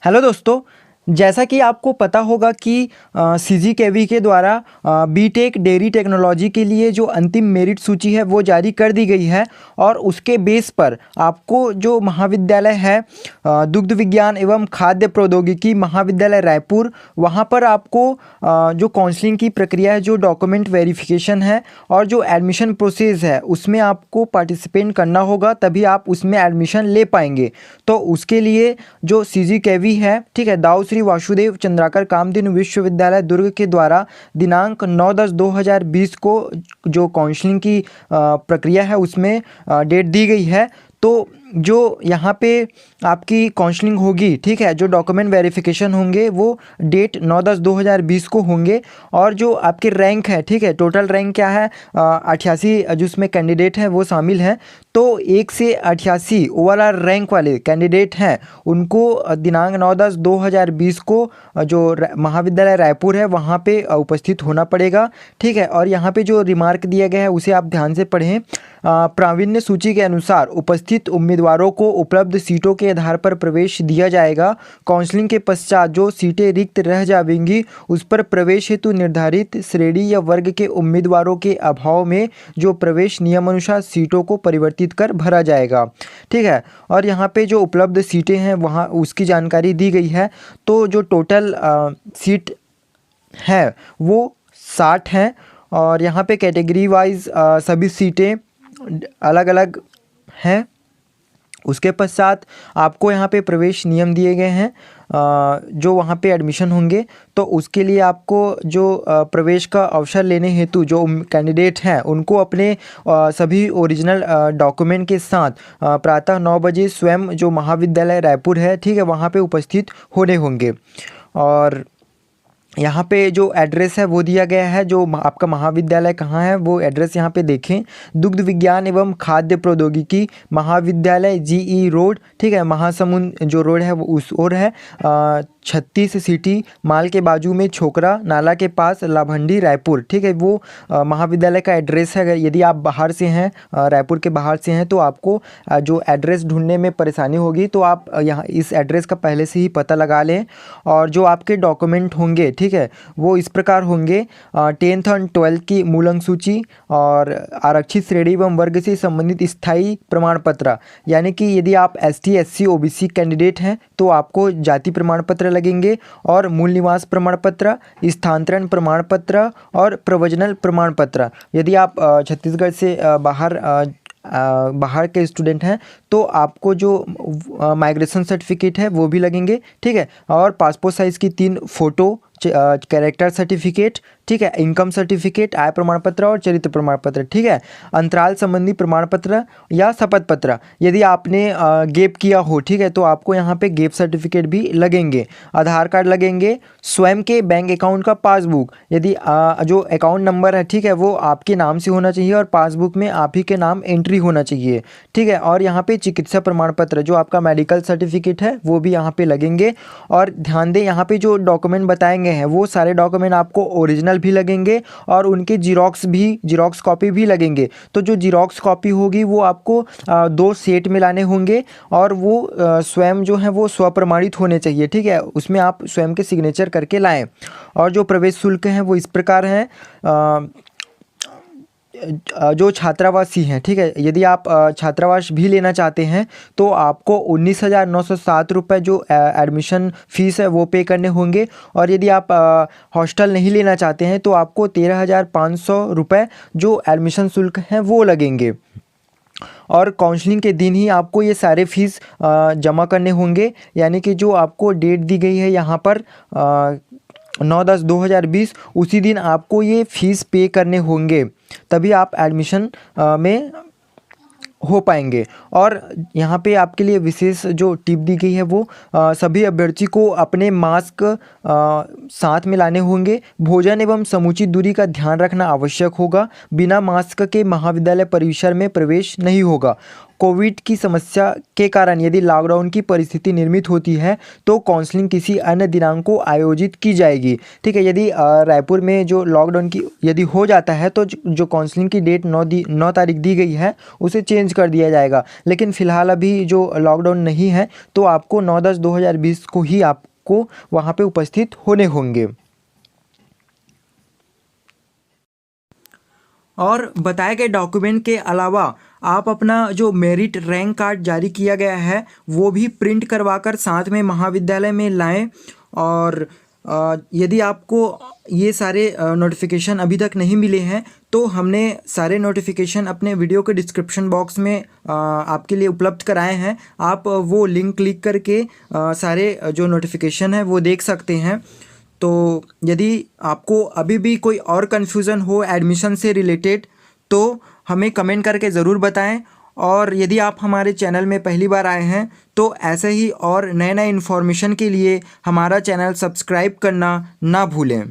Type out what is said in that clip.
Hello दोस्तों, जैसा कि आपको पता होगा कि सीजीकेवी के द्वारा बीटेक डेयरी टेक्नोलॉजी के लिए जो अंतिम मेरिट सूची है वो जारी कर दी गई है। और उसके बेस पर आपको जो महाविद्यालय है दुग्ध विज्ञान एवं खाद्य प्रौद्योगिकी महाविद्यालय रायपुर, वहाँ पर आपको जो काउंसलिंग की प्रक्रिया है, जो डॉक्यूमेंट वेरिफिकेशन है और जो एडमिशन प्रोसेस है उसमें आपको पार्टिसिपेट करना होगा, तभी आप उसमें एडमिशन ले पाएंगे। तो उसके लिए जो सीजीकेवी है, ठीक है, दाऊ श्री वासुदेव चंद्राकर कामधेनु विश्वविद्यालय दुर्ग के द्वारा दिनांक 9/10/2020 को जो काउंसलिंग की प्रक्रिया है उसमें डेट दी गई है। तो जो यहाँ पे आपकी काउंसलिंग होगी, ठीक है, जो डॉक्यूमेंट वेरिफिकेशन होंगे वो डेट 9/10/2020 को होंगे। और जो आपके रैंक है, ठीक है, टोटल रैंक क्या है, 88 जिसमें कैंडिडेट हैं वो शामिल हैं। तो 1 से 88 ओवरऑल रैंक वाले कैंडिडेट हैं उनको दिनांक 9/10/2020 को जो महाविद्यालय रायपुर है वहाँ पे उपस्थित होना पड़ेगा, ठीक है। और यहाँ पे जो रिमार्क दिया गया है उसे आप ध्यान से पढ़ें। प्रावीण्य सूची के अनुसार उपस्थित उम्मीदवारों को उपलब्ध सीटों के आधार पर प्रवेश दिया जाएगा। काउंसलिंग के पश्चात जो सीटें रिक्त रह जाएंगी उस पर प्रवेश हेतु निर्धारित श्रेणी या वर्ग के उम्मीदवारों के अभाव में जो प्रवेश नियमानुसार सीटों को परिवर्तित कर भरा जाएगा, ठीक है। और यहाँ पे जो उपलब्ध सीटें हैं वहाँ उसकी जानकारी दी गई है। तो जो टोटल सीट है वो 60 हैं। और यहाँ पे कैटेगरी वाइज सभी सीटें अलग अलग हैं। उसके पश्चात आपको यहाँ पे प्रवेश नियम दिए गए हैं जो वहाँ पे एडमिशन होंगे। तो उसके लिए आपको जो प्रवेश का अवसर लेने हेतु जो कैंडिडेट हैं उनको अपने सभी ओरिजिनल डॉक्यूमेंट के साथ प्रातः 9 बजे स्वयं जो महाविद्यालय रायपुर है, ठीक है, वहाँ पे उपस्थित होने होंगे। और यहाँ पे जो एड्रेस है वो दिया गया है, जो आपका महाविद्यालय कहाँ है वो एड्रेस यहाँ पे देखें। दुग्ध विज्ञान एवं खाद्य प्रौद्योगिकी महाविद्यालय जीई रोड, ठीक है, महासमुंद जो रोड है वो उस ओर है। 36 सिटी माल के बाजू में छोकरा नाला के पास लाभंडी रायपुर, ठीक है, वो महाविद्यालय का एड्रेस है। यदि आप बाहर से हैं, रायपुर के बाहर से हैं, तो आपको जो एड्रेस ढूंढने में परेशानी होगी तो आप यहाँ इस एड्रेस का पहले से ही पता लगा लें। और जो आपके डॉक्यूमेंट होंगे, ठीक है, वो इस प्रकार होंगे। 10th और 12th की मूल अंक सूची और आरक्षित श्रेणी एवं वर्ग से संबंधित स्थायी प्रमाण पत्र, यानी कि यदि आप ST SC OBC कैंडिडेट हैं तो आपको जाति प्रमाण पत्र लगेंगे। और मूल निवास प्रमाण पत्र, स्थानांतरण प्रमाण पत्र और प्रवजनल प्रमाण पत्र। यदि आप छत्तीसगढ़ से बाहर के स्टूडेंट हैं तो आपको जो माइग्रेशन सर्टिफिकेट है वो भी लगेंगे, ठीक है। और पासपोर्ट साइज़ की 3 फ़ोटो, कैरेक्टर सर्टिफिकेट, ठीक है, इनकम सर्टिफिकेट, आय प्रमाण पत्र और चरित्र प्रमाण पत्र, ठीक है। अंतराल संबंधी प्रमाण पत्र या शपथ पत्र यदि आपने गैप किया हो, ठीक है, तो आपको यहाँ पे गैप सर्टिफिकेट भी लगेंगे। आधार कार्ड लगेंगे, स्वयं के बैंक अकाउंट का पासबुक, यदि जो अकाउंट नंबर है, ठीक है, वो आपके नाम से होना चाहिए और पासबुक में आप ही के नाम एंट्री होना चाहिए, ठीक है। और यहाँ पे चिकित्सा प्रमाण पत्र, जो आपका मेडिकल सर्टिफिकेट है वो भी यहाँ पे लगेंगे। और ध्यान दें, यहाँ पे जो डॉक्यूमेंट बताएंगे हैं वो सारे डॉक्यूमेंट आपको ओरिजिनल भी लगेंगे और उनके जीरोक्स कॉपी भी लगेंगे। तो जो जीरोक्स कॉपी होगी वो आपको 2 सेट में लाने होंगे और वो स्वयं जो है वो स्वप्रमाणित होने चाहिए, ठीक है, उसमें आप स्वयं के सिग्नेचर करके लाएं। और जो प्रवेश शुल्क हैं वो इस प्रकार हैं। जो छात्रावासी हैं, ठीक है, यदि आप छात्रावास भी लेना चाहते हैं तो आपको 19,907 रुपये जो एडमिशन फ़ीस है वो पे करने होंगे। और यदि आप हॉस्टल नहीं लेना चाहते हैं तो आपको 13,500 रुपये जो एडमिशन शुल्क हैं वो लगेंगे। और काउंसलिंग के दिन ही आपको ये सारे फीस जमा करने होंगे, यानी कि जो आपको डेट दी गई है यहाँ पर 9/10/2020, उसी दिन आपको ये फ़ीस पे करने होंगे, तभी आप एडमिशन में हो पाएंगे। और यहाँ पे आपके लिए विशेष जो टिप दी गई है वो सभी अभ्यर्थी को अपने मास्क साथ में लाने होंगे। भोजन एवं समुचित दूरी का ध्यान रखना आवश्यक होगा। बिना मास्क के महाविद्यालय परिसर में प्रवेश नहीं होगा। कोविड की समस्या के कारण यदि लॉकडाउन की परिस्थिति निर्मित होती है तो काउंसलिंग किसी अन्य दिनांक को आयोजित की जाएगी। ठीक है, यदि रायपुर में जो लॉकडाउन की यदि हो जाता है तो जो काउंसलिंग की डेट 9 तारीख दी गई है उसे चेंज कर दिया जाएगा। लेकिन फ़िलहाल अभी जो लॉकडाउन नहीं है तो आपको 9/10/2020 को ही आपको वहाँ पे उपस्थित होने होंगे। और बताए गए डॉक्यूमेंट के अलावा आप अपना जो मेरिट रैंक कार्ड जारी किया गया है वो भी प्रिंट करवा कर साथ में महाविद्यालय में लाएं। और यदि आपको ये सारे नोटिफिकेशन अभी तक नहीं मिले हैं तो हमने सारे नोटिफिकेशन अपने वीडियो के डिस्क्रिप्शन बॉक्स में आपके लिए उपलब्ध कराए हैं। आप वो लिंक क्लिक करके सारे जो नोटिफिकेशन है वो देख सकते हैं। तो यदि आपको अभी भी कोई और कन्फ्यूज़न हो एडमिशन से रिलेटेड तो हमें कमेंट करके ज़रूर बताएं। और यदि आप हमारे चैनल में पहली बार आए हैं तो ऐसे ही और नए नए इन्फॉर्मेशन के लिए हमारा चैनल सब्सक्राइब करना ना भूलें।